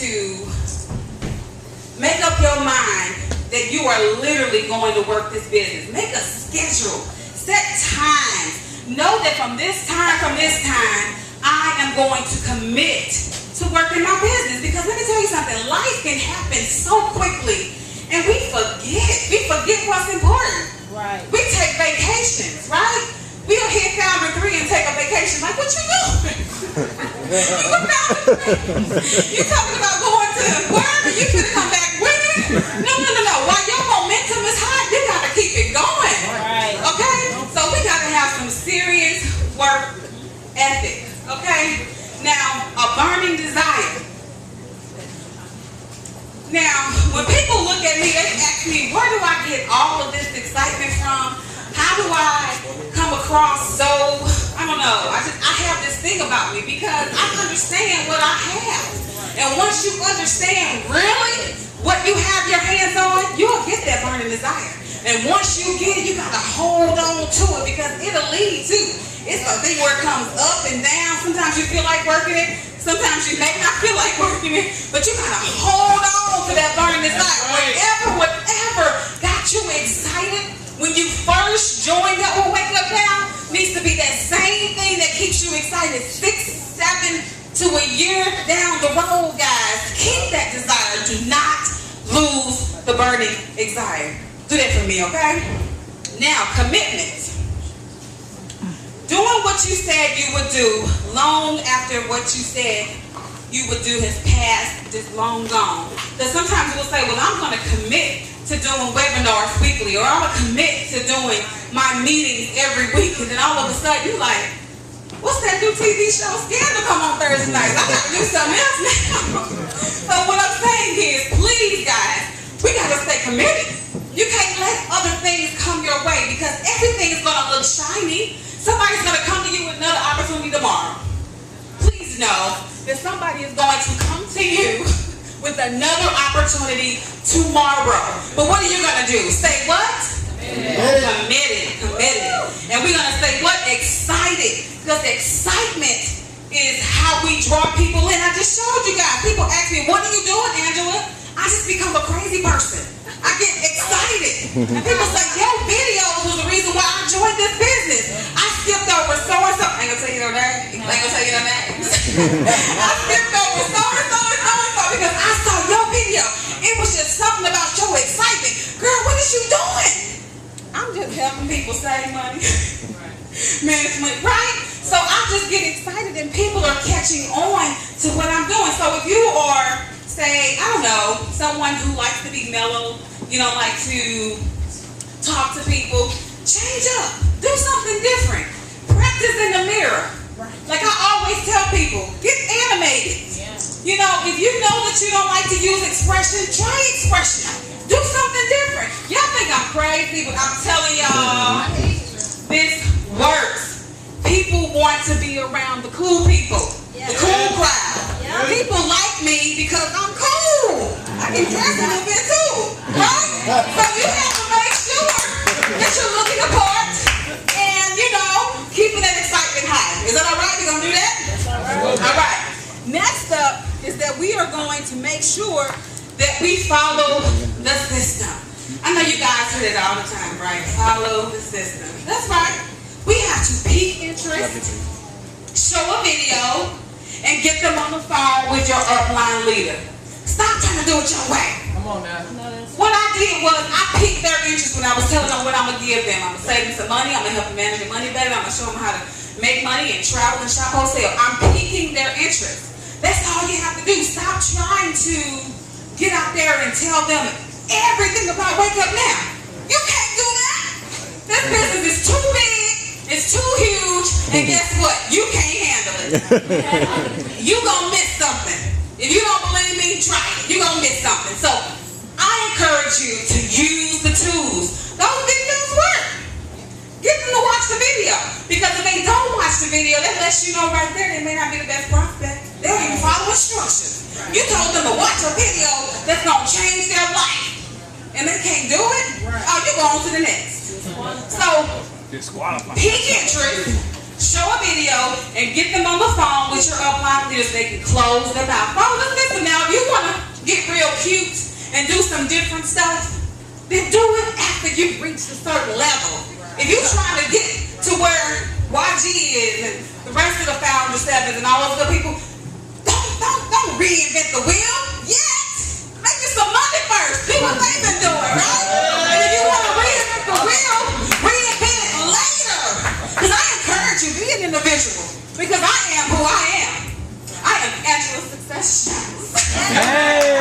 to make up your mind that you are literally going to work this business. Make a schedule. Set times. Know that from this time, I am going to commit to working my business. Because let me tell you something, life can happen so quickly and we forget what's important. Right. We take vacations, right? We'll hit Founder 3 and take a vacation. Like, what you doing? You talking about going to work and you finna come back with it? No. While your momentum is high, you gotta keep it going. Right. Okay? So we gotta have some serious work ethic. Okay? Now, a burning desire. Now, when people look at me, they ask me, where do I get all of this excitement from? How do I come across so, I don't know, I have this thing about me because I understand what I have. And once you understand really what you have your hands on, you'll get that burning desire. And once you get it, you got to hold on to it because it'll lead to. It's a thing where it comes up and down. Sometimes you feel like working it. Sometimes you may not feel like working it. But you got to hold on to that burning desire. Whatever got you excited when you first joined up with Wake Up Now needs to be that same thing that keeps you excited 6, 7 to a year down the road, guys. Keep that desire. Do not lose the burning desire. Do that for me, okay? Now, commitment. Doing what you said you would do long after what you said you would do has passed, just long gone. Because sometimes we'll say, well, I'm going to commit to doing webinars weekly, or I'm going to commit to doing my meetings every week. And then all of a sudden, you're like, what's that new TV show, Scandal, come on Thursday nights? I got to do something else now. So what I'm saying is, please, guys, we got to stay committed. You can't let other things come your way because everything is going to look shiny. Somebody's going to come to you with another opportunity tomorrow. Please know that somebody is going to come to you with another opportunity tomorrow. But what are you going to do? Say what? Committed. And we're going to say what? Excited. Because excitement is how we draw people in. I just showed you guys. People ask me, what are you doing, Angela? I just become a crazy person. I get excited. And people say, yo, videos was the reason why I joined this business. I skipped over so-and-so. I ain't gonna tell you no name. I skipped over so-and-so because I saw your video. It was just something about your excitement. Girl, what is you doing? I'm just helping people save money. Management, right? So I just get excited and people are catching on to what I'm doing. So if you are, say, I don't know, someone who likes to be mellow, you don't like to talk to people, change up. Do something different. Practice in the mirror. Like I always tell people, get animated. You know, if you know that you don't like to use expression, try expression. Do something different. Y'all think I'm crazy, but I'm telling y'all, this works. People want to be around the cool people, the cool crowd. People like me because I'm cool. I can dress a little bit too, right? So you have to make sure that you're looking apart and, you know, keeping that excitement high. Is that all right? We're going to do that? All right. Next up is that we are going to make sure that we follow the system. I know you guys hear it all the time, right? Follow the system. That's right. We have to pique interest, show a video, and get them on the phone with your upline leader. Stop trying to do it your way. Come on now. What I did was I piqued their interest when I was telling them what I'm going to give them. I'm going to save them some money. I'm going to help them manage their money better. I'm going to show them how to make money and travel and shop wholesale. I'm piquing their interest. That's all you have to do. Stop trying to get out there and tell them everything about Wake Up Now. You can't do that. This business is too big. It's too huge, and guess what? You can't handle it. You're going to miss something. If you don't believe me, try it. You're going to miss something. So I encourage you to use the tools. Those videos work. Get them to watch the video. Because if they don't watch the video, that lets you know right there they may not be the best prospect. They don't even follow instructions. You told them to watch a video that's going to change their life. And they can't do it? Oh, you go on to the next. So, pique interest, show a video, and get them on the phone with your upline leaders so they can close them out. Follow the system. Now, if you want to and do some different stuff, then do it after you've reached a certain level. If you're trying to get to where YG is and the rest of the Founder Sevens and all those other people, don't reinvent the wheel yet. Make you some money first. Do what they've been doing, right? And if you want to reinvent the wheel, reinvent it later. Because I encourage you, be an individual. Because I am who I am. I am Angela Success Shadows. Hey!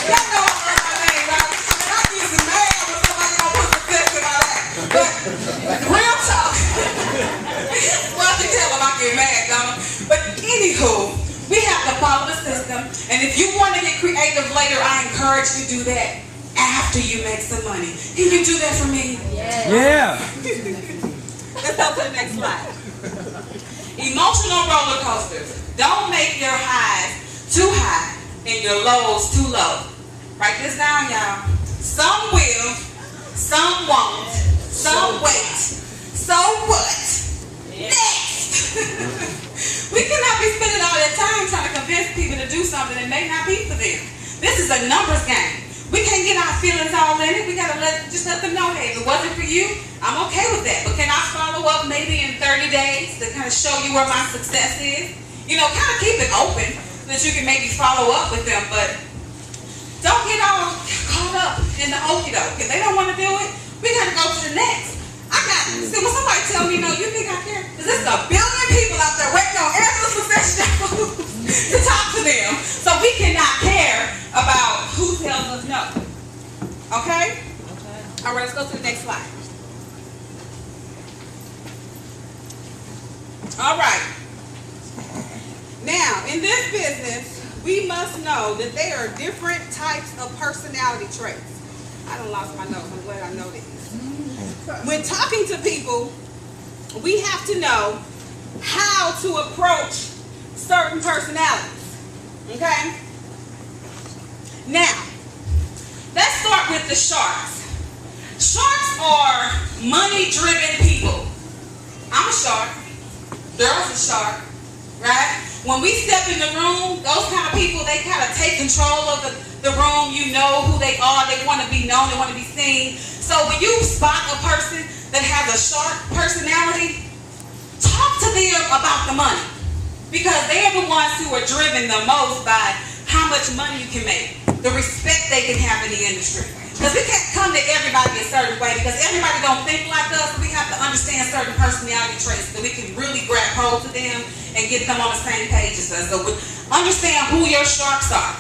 Y'all know I heard my name, right? And I get some mad when somebody don't put success in all that. But real talk. Well, I can tell them I get mad, don't I? But anywho, we have to follow the system. And if you want to get creative later, I encourage you to do that after you make some money. Can you do that for me? Yeah. Let's go to the next slide. Emotional roller coasters. Don't make your highs too high and your lows too low. Write this down, y'all. Some will, some won't, some wait. So what? Next! We cannot be spending all that time trying to convince people to do something that may not be for them. This is a numbers game. We can't get our feelings all in it. We gotta just let them know, hey, if it wasn't for you, I'm okay with that. But can I follow up maybe in 30 days to kind of show you where my success is? You know, kind of keep it open so that you can maybe follow up with them. But don't get all caught up in the okie doke. If they don't want to do it, we gotta go to the next. See, when somebody tell me, no, you think I care? Because there's a billion people out there waiting on every success to talk to them. So we cannot care about who tells us no. Okay? All right, let's go to the next slide. All right. Now, in this business, we must know that there are different types of personality traits. I done lost my notes. I'm glad I know this. When talking to people, we have to know how to approach certain personalities. Okay? Now, let's start with the sharks. Sharks are money-driven people. I'm a shark. Daryl's a shark. Right? When we step in the room, those kind of people, they kind of take control of the room. You know who they are. They want to be known. They want to be seen. So when you spot a person that has a shark personality, talk to them about the money. Because they're the ones who are driven the most by how much money you can make, the respect they can have in the industry. Because we can't come to everybody a certain way because everybody don't think like us. We have to understand certain personality traits so we can really grab hold of them and get them on the same page as us. So understand who your sharks are.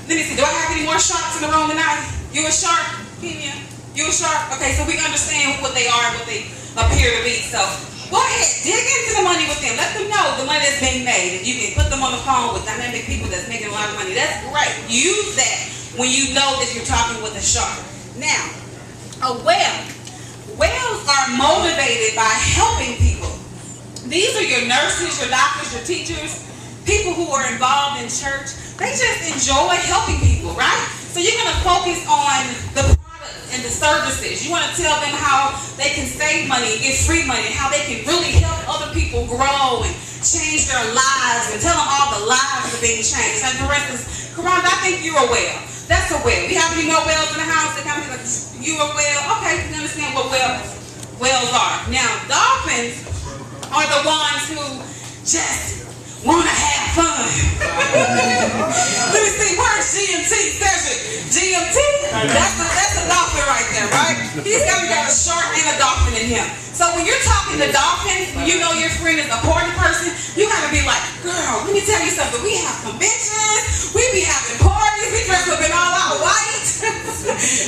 Let me see, do I have any more sharks in the room tonight? You a shark, Kenya? You a shark? Okay, so we understand what they are and what they appear to be. So go ahead, dig into the money with them. Let them know the money that's being made. If you can put them on the phone with dynamic people that's making a lot of money, that's great. Use that when you know that you're talking with a shark. Now, a whale. Whales are motivated by helping people. These are your nurses, your doctors, your teachers, people who are involved in church. They just enjoy helping people, right? So you're going to focus on the and the services. You want to tell them how they can save money, get free money, how they can really help other people grow and change their lives and tell them all the lives are being changed. Like for instance, Karan, I think you're a whale. That's a whale. We have any more whales in the house? They kind of like, you're a whale? Okay, you understand what whales are. Now, dolphins are the ones who just want to have fun. Let me see, where's GMT? Cedric, GMT? That's a dolphin right there, right? He's got a shark and a dolphin in him. So when you're talking to dolphins, when you know your friend is a party person, you gotta be like, girl, let me tell you something. We have conventions, we be having parties, we dress up in all out white.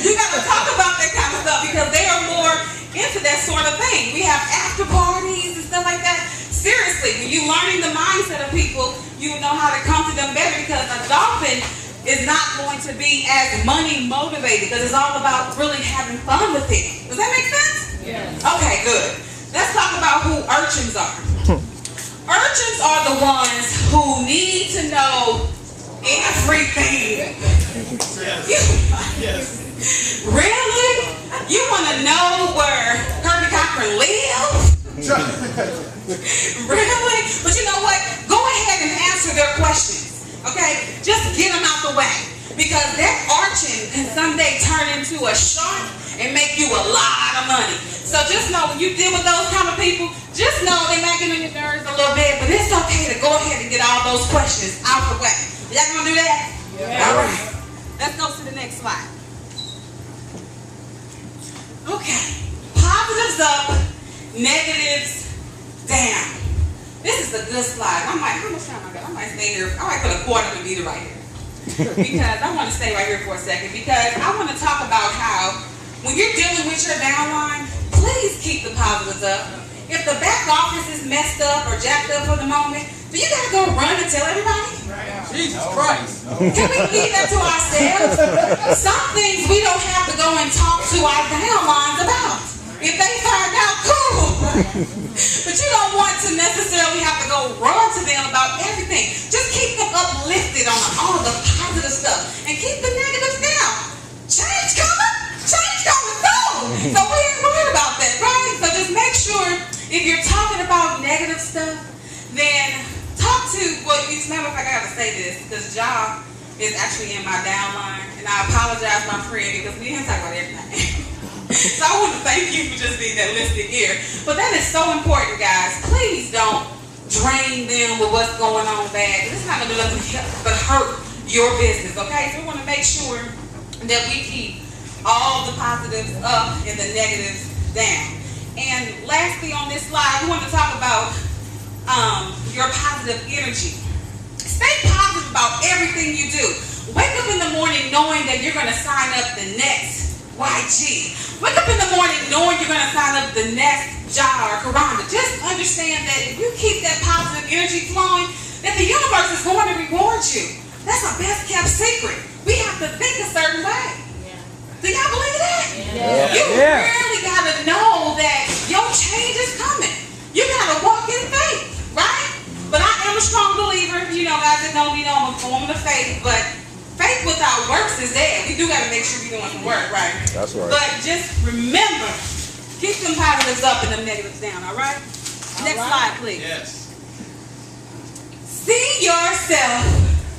You gotta talk about that kind of stuff because they are more into that sort of thing. We have after parties and stuff like that. Seriously, when you're learning the mindset of people, you know how to come to them better because a dolphin is not going to be as money motivated because it's all about really having fun with it. Does that make sense? Yeah. Okay, good. Let's talk about who urchins are. Urchins are the ones who need to know everything. Yes. Really? You want to know where Kirby Cochran lives? Really? But you know what? Go ahead and answer their questions. Okay? Just get them out the way. Because that arching can someday turn into a shark and make you a lot of money. So just know when you deal with those kind of people, just know they might get on your nerves a little bit, but it's okay to go ahead and get all those questions out the way. Y'all gonna do that? Yeah. All right. Let's go to the next slide. Okay. Positives up, negatives down. This is a good slide. I might, how much time I got? I might stay here. I might put a quarter to beat it right here. Because I want to stay right here for a second, because I want to talk about how when you're dealing with your downline, please keep the positives up. If the back office is messed up or jacked up for the moment, do you gotta go run and tell everybody? Jesus Christ. Can we leave that to ourselves? Some things we don't have to go and talk to our downlines about. If they find out, cool. But you don't want to necessarily have to go run to them about everything. Just keep them uplifted on all the positive stuff and keep the negatives down. Change coming soon. So we ain't worried about that, right? So just make sure if you're talking about negative stuff, then talk to, well, you remember if I gotta say this, because Ja is actually in my downline, and I apologize, my friend, because we didn't talk about everything. So I want to thank you for just being that listening ear. But that is so important, guys. Please don't drain them with what's going on bad. It's not going to do nothing but hurt your business, okay? So we want to make sure that we keep all the positives up and the negatives down. And lastly on this slide, we want to talk about your positive energy. Stay positive about everything you do. Wake up in the morning knowing that you're going to sign up the next YG. Wake up in the morning knowing you're going to sign up the next Ja or Karanda. Just understand that if you keep that positive energy flowing, that the universe is going to reward you. That's our best kept secret. We have to think a certain way. Yeah. Do y'all believe that? Yeah. You really got to know that your change is coming. You got to walk in faith, right? But I am a strong believer. You know, guys that know me know I'm a woman of faith, but faith without works is dead. We do got to make sure we're doing some work, right? That's right. But just remember, keep them positives up and them negatives down, all right? Next slide, please. Yes. See yourself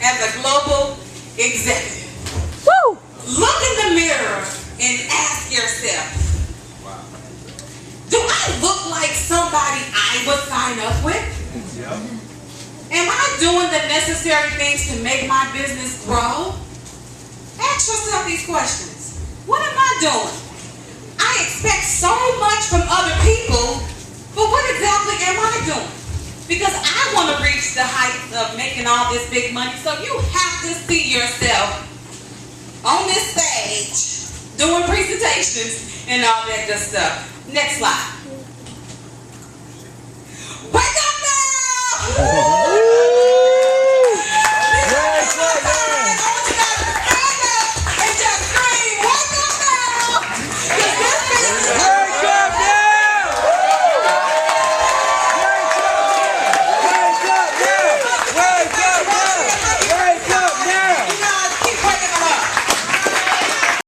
as a global executive. Woo! Look in the mirror and ask yourself, Wow. do I look like somebody I would sign up with? Yep. Am I doing the necessary things to make my business grow? Ask yourself these questions. What am I doing? I expect so much from other people, but what exactly am I doing? Because I want to reach the heights of making all this big money, so you have to see yourself on this stage doing presentations and all that good stuff. Next slide.